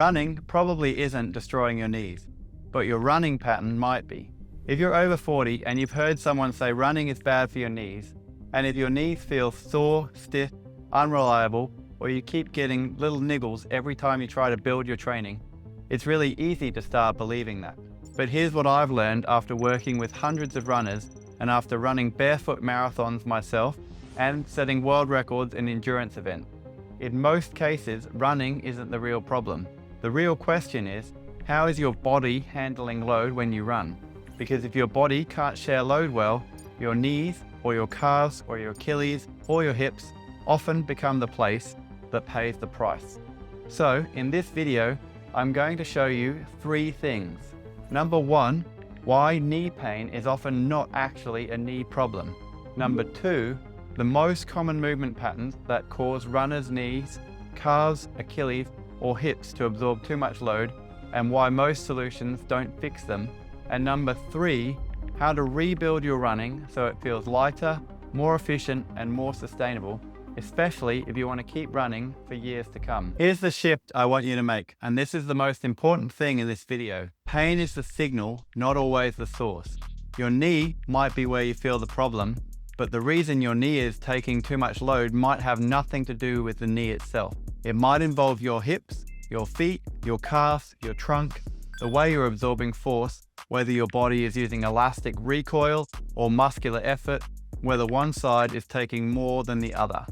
Running probably isn't destroying your knees, but your running pattern might be. If you're over 40 and you've heard someone say running is bad for your knees, and if your knees feel sore, stiff, unreliable, or you keep getting little niggles every time you try to build your training, it's really easy to start believing that. But here's what I've learned after working with hundreds of runners and after running barefoot marathons myself and setting world records in endurance events. In most cases, running isn't the real problem. The real question is, how is your body handling load when you run? Because if your body can't share load well, your knees or your calves or your Achilles or your hips often become the place that pays the price. So in this video, I'm going to show you 3 things. Number 1, why knee pain is often not actually a knee problem. Number 2, the most common movement patterns that cause runners' knees, calves, Achilles, or hips to absorb too much load and why most solutions don't fix them. And number 3, how to rebuild your running so it feels lighter, more efficient, and more sustainable, especially if you want to keep running for years to come. Here's the shift I want you to make, and this is the most important thing in this video. Pain is the signal, not always the source. Your knee might be where you feel the problem, but the reason your knee is taking too much load might have nothing to do with the knee itself. It might involve your hips, your feet, your calves, your trunk, the way you're absorbing force, whether your body is using elastic recoil or muscular effort, whether one side is taking more than the other.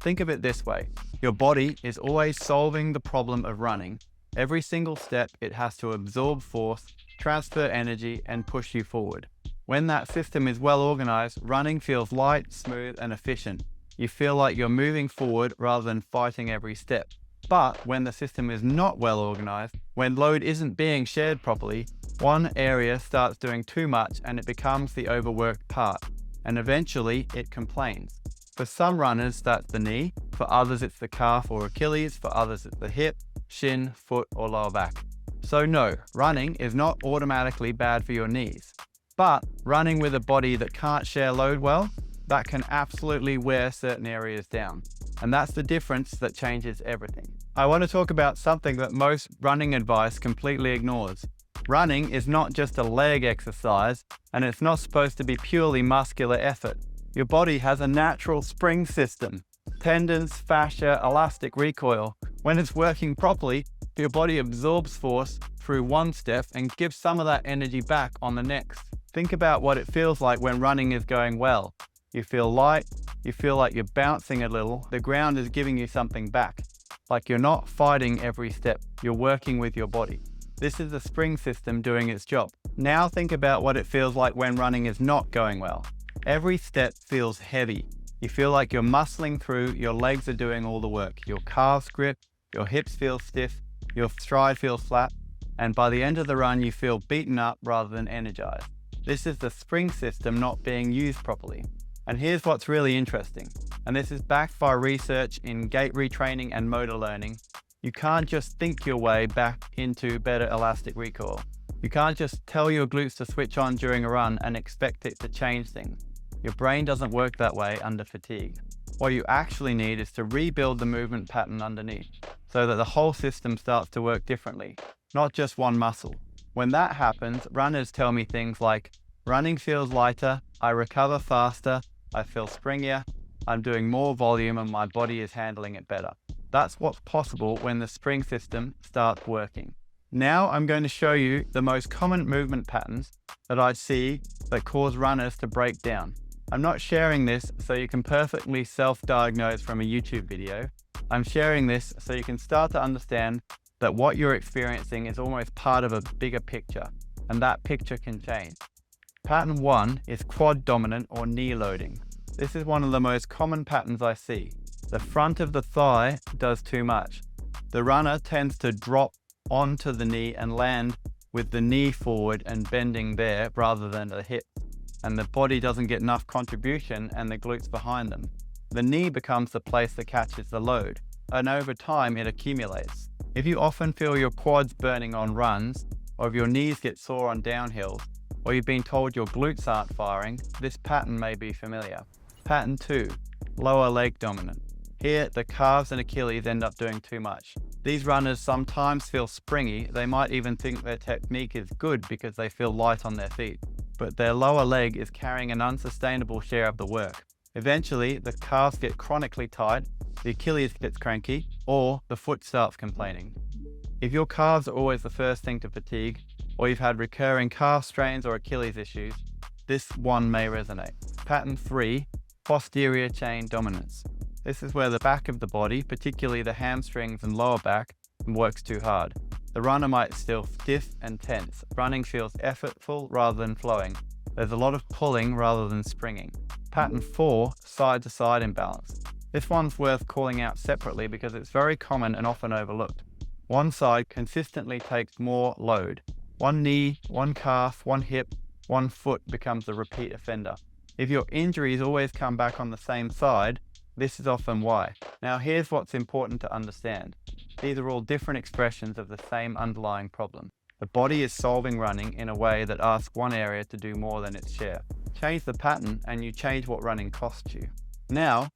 Think of it this way. Your body is always solving the problem of running. Every single step, it has to absorb force, transfer energy, and push you forward. When that system is well organized, running feels light, smooth, and efficient. You feel like you're moving forward rather than fighting every step. But when the system is not well organized, when load isn't being shared properly, one area starts doing too much and it becomes the overworked part. And eventually it complains. For some runners, that's the knee. For others, it's the calf or Achilles. For others, it's the hip, shin, foot, or lower back. So no, running is not automatically bad for your knees. But running with a body that can't share load well, that can absolutely wear certain areas down. And that's the difference that changes everything. I want to talk about something that most running advice completely ignores. Running is not just a leg exercise, and it's not supposed to be purely muscular effort. Your body has a natural spring system. Tendons, fascia, elastic recoil. When it's working properly, your body absorbs force through one step and gives some of that energy back on the next. Think about what it feels like when running is going well. You feel light, you feel like you're bouncing a little, the ground is giving you something back. Like you're not fighting every step, you're working with your body. This is the spring system doing its job. Now think about what it feels like when running is not going well. Every step feels heavy. You feel like you're muscling through, your legs are doing all the work. Your calves grip, your hips feel stiff, your stride feels flat, and by the end of the run you feel beaten up rather than energized. This is the spring system not being used properly. And here's what's really interesting, and this is backed by research in gait retraining and motor learning. You can't just think your way back into better elastic recoil. You can't just tell your glutes to switch on during a run and expect it to change things. Your brain doesn't work that way under fatigue. What you actually need is to rebuild the movement pattern underneath so that the whole system starts to work differently, not just one muscle. When that happens, runners tell me things like, running feels lighter, I recover faster, I feel springier, I'm doing more volume and my body is handling it better. That's what's possible when the spring system starts working. Now I'm going to show you the most common movement patterns that I see that cause runners to break down. I'm not sharing this so you can perfectly self-diagnose from a YouTube video. I'm sharing this so you can start to understand that what you're experiencing is almost part of a bigger picture, and that picture can change. Pattern 1 is quad dominant or knee loading. This is one of the most common patterns I see. The front of the thigh does too much. The runner tends to drop onto the knee and land with the knee forward and bending there rather than the hip. And the body doesn't get enough contribution and the glutes behind them. The knee becomes the place that catches the load, and over time it accumulates. If you often feel your quads burning on runs, or if your knees get sore on downhills, or you've been told your glutes aren't firing, this pattern may be familiar. Pattern 2, lower leg dominant. Here, the calves and Achilles end up doing too much. These runners sometimes feel springy. They might even think their technique is good because they feel light on their feet, but their lower leg is carrying an unsustainable share of the work. Eventually, the calves get chronically tight, the Achilles gets cranky, or the foot starts complaining. If your calves are always the first thing to fatigue, or you've had recurring calf strains or Achilles issues, this one may resonate. Pattern 3, posterior chain dominance. This is where the back of the body, particularly the hamstrings and lower back, works too hard. The runner might feel stiff and tense. Running feels effortful rather than flowing. There's a lot of pulling rather than springing. Pattern 4, side-to-side imbalance. This one's worth calling out separately because it's very common and often overlooked. One side consistently takes more load. One knee, one calf, one hip, one foot becomes a repeat offender. If your injuries always come back on the same side, this is often why. Now here's what's important to understand. These are all different expressions of the same underlying problem. The body is solving running in a way that asks one area to do more than its share. Change the pattern and you change what running costs you. Now,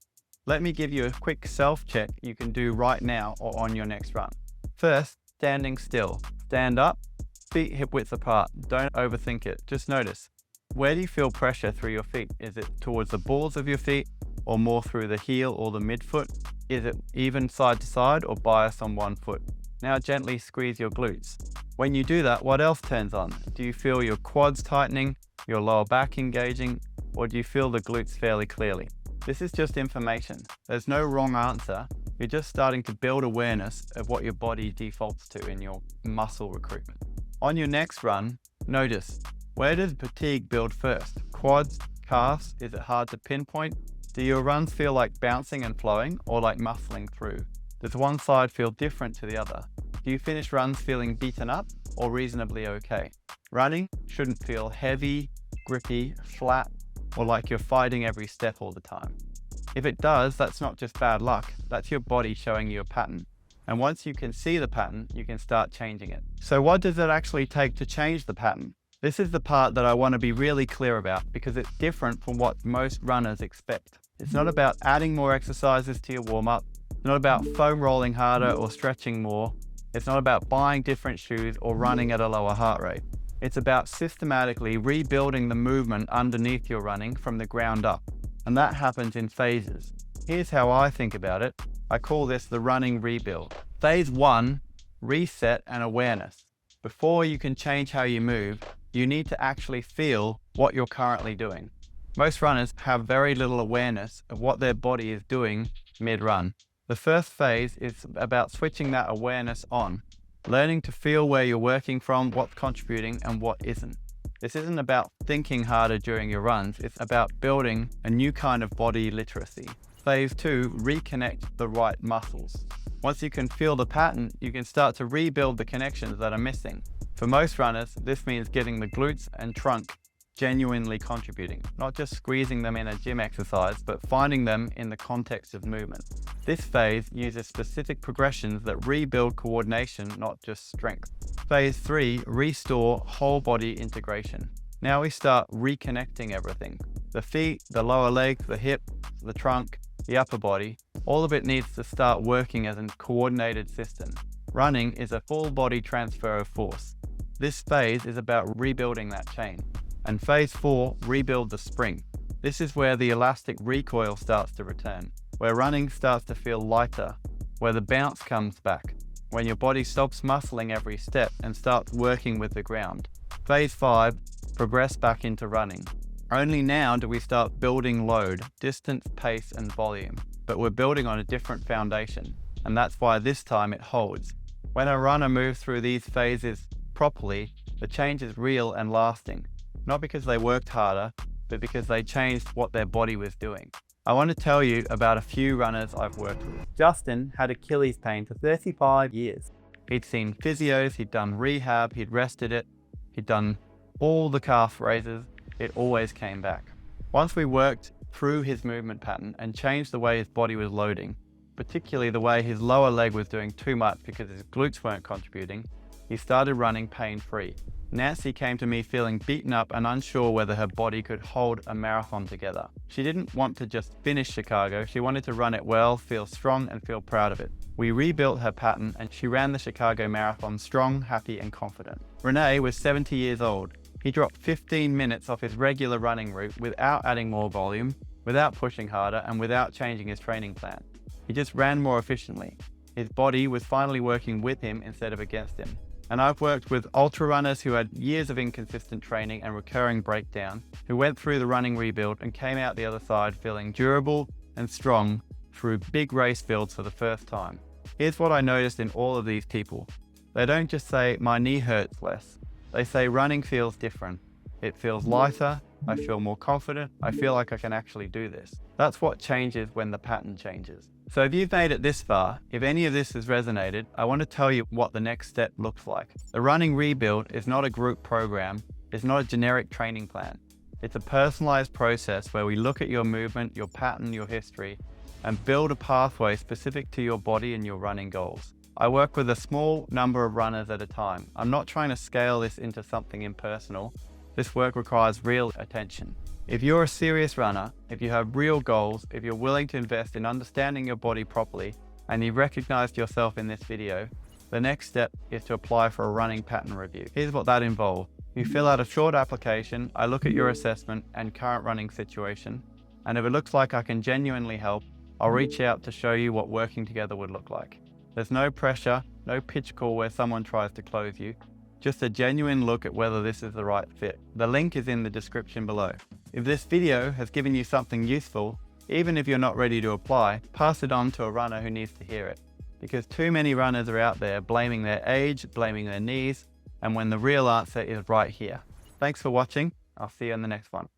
let me give you a quick self-check you can do right now or on your next run. First, standing still. Stand up, feet hip width apart. Don't overthink it. Just notice. Where do you feel pressure through your feet? Is it towards the balls of your feet or more through the heel or the midfoot? Is it even side to side or biased on one foot? Now gently squeeze your glutes. When you do that, what else turns on? Do you feel your quads tightening, your lower back engaging, or do you feel the glutes fairly clearly? This is just information. There's no wrong answer. You're just starting to build awareness of what your body defaults to in your muscle recruitment. On your next run, notice, where does fatigue build first? Quads, calves? Is it hard to pinpoint? Do your runs feel like bouncing and flowing or like muscling through? Does one side feel different to the other? Do you finish runs feeling beaten up or reasonably okay? Running shouldn't feel heavy, grippy, flat, or like you're fighting every step all the time. If it does, that's not just bad luck, that's your body showing you a pattern. And once you can see the pattern, you can start changing it. So what does it actually take to change the pattern? This is the part that I want to be really clear about because it's different from what most runners expect. It's not about adding more exercises to your warm-up. It's not about foam rolling harder or stretching more. It's not about buying different shoes or running at a lower heart rate. It's about systematically rebuilding the movement underneath your running from the ground up. And that happens in phases. Here's how I think about it. I call this the running rebuild. Phase 1, reset and awareness. Before you can change how you move, you need to actually feel what you're currently doing. Most runners have very little awareness of what their body is doing mid-run. The first phase is about switching that awareness on, learning to feel where you're working from, what's contributing and what isn't. This isn't about thinking harder during your runs, it's about building a new kind of body literacy. Phase 2, reconnect the right muscles. Once you can feel the pattern, you can start to rebuild the connections that are missing. For most runners, this means getting the glutes and trunk genuinely contributing, not just squeezing them in a gym exercise, but finding them in the context of movement. This phase uses specific progressions that rebuild coordination, not just strength. Phase 3, restore whole body integration. Now we start reconnecting everything. The feet, the lower legs, the hip, the trunk, the upper body, all of it needs to start working as a coordinated system. Running is a full body transfer of force. This phase is about rebuilding that chain. And phase 4, rebuild the spring. This is where the elastic recoil starts to return, where running starts to feel lighter, where the bounce comes back, when your body stops muscling every step and starts working with the ground. Phase 5, progress back into running. Only now do we start building load, distance, pace, and volume, but we're building on a different foundation, and that's why this time it holds. When a runner moves through these phases properly, the change is real and lasting. Not because they worked harder, but because they changed what their body was doing. I want to tell you about a few runners I've worked with. Justin had Achilles pain for 35 years. He'd seen physios, he'd done rehab, he'd rested it, he'd done all the calf raises, it always came back. Once we worked through his movement pattern and changed the way his body was loading, particularly the way his lower leg was doing too much because his glutes weren't contributing, he started running pain-free. Nancy came to me feeling beaten up and unsure whether her body could hold a marathon together. She didn't want to just finish Chicago, she wanted to run it well, feel strong and feel proud of it. We rebuilt her pattern and she ran the Chicago Marathon strong, happy and confident. Renee was 70 years old. He dropped 15 minutes off his regular running route without adding more volume, without pushing harder and without changing his training plan. He just ran more efficiently. His body was finally working with him instead of against him. And I've worked with ultra runners who had years of inconsistent training and recurring breakdown, who went through the running rebuild and came out the other side feeling durable and strong through big race fields for the first time. Here's what I noticed in all of these people. They don't just say, my knee hurts less. They say running feels different. It feels lighter, I feel more confident, I feel like I can actually do this. That's what changes when the pattern changes. So if you've made it this far, if any of this has resonated, I want to tell you what the next step looks like. The running rebuild is not a group program, it's not a generic training plan. It's a personalized process where we look at your movement, your pattern, your history, and build a pathway specific to your body and your running goals. I work with a small number of runners at a time. I'm not trying to scale this into something impersonal. This work requires real attention. If you're a serious runner, if you have real goals, if you're willing to invest in understanding your body properly, and you've recognized yourself in this video, the next step is to apply for a running pattern review. Here's what that involves. You fill out a short application, I look at your assessment and current running situation, and if it looks like I can genuinely help, I'll reach out to show you what working together would look like. There's no pressure, no pitch call where someone tries to close you, just a genuine look at whether this is the right fit. The link is in the description below. If this video has given you something useful, even if you're not ready to apply, pass it on to a runner who needs to hear it. Because too many runners are out there blaming their age, blaming their knees, and when the real answer is right here. Thanks for watching. I'll see you in the next one.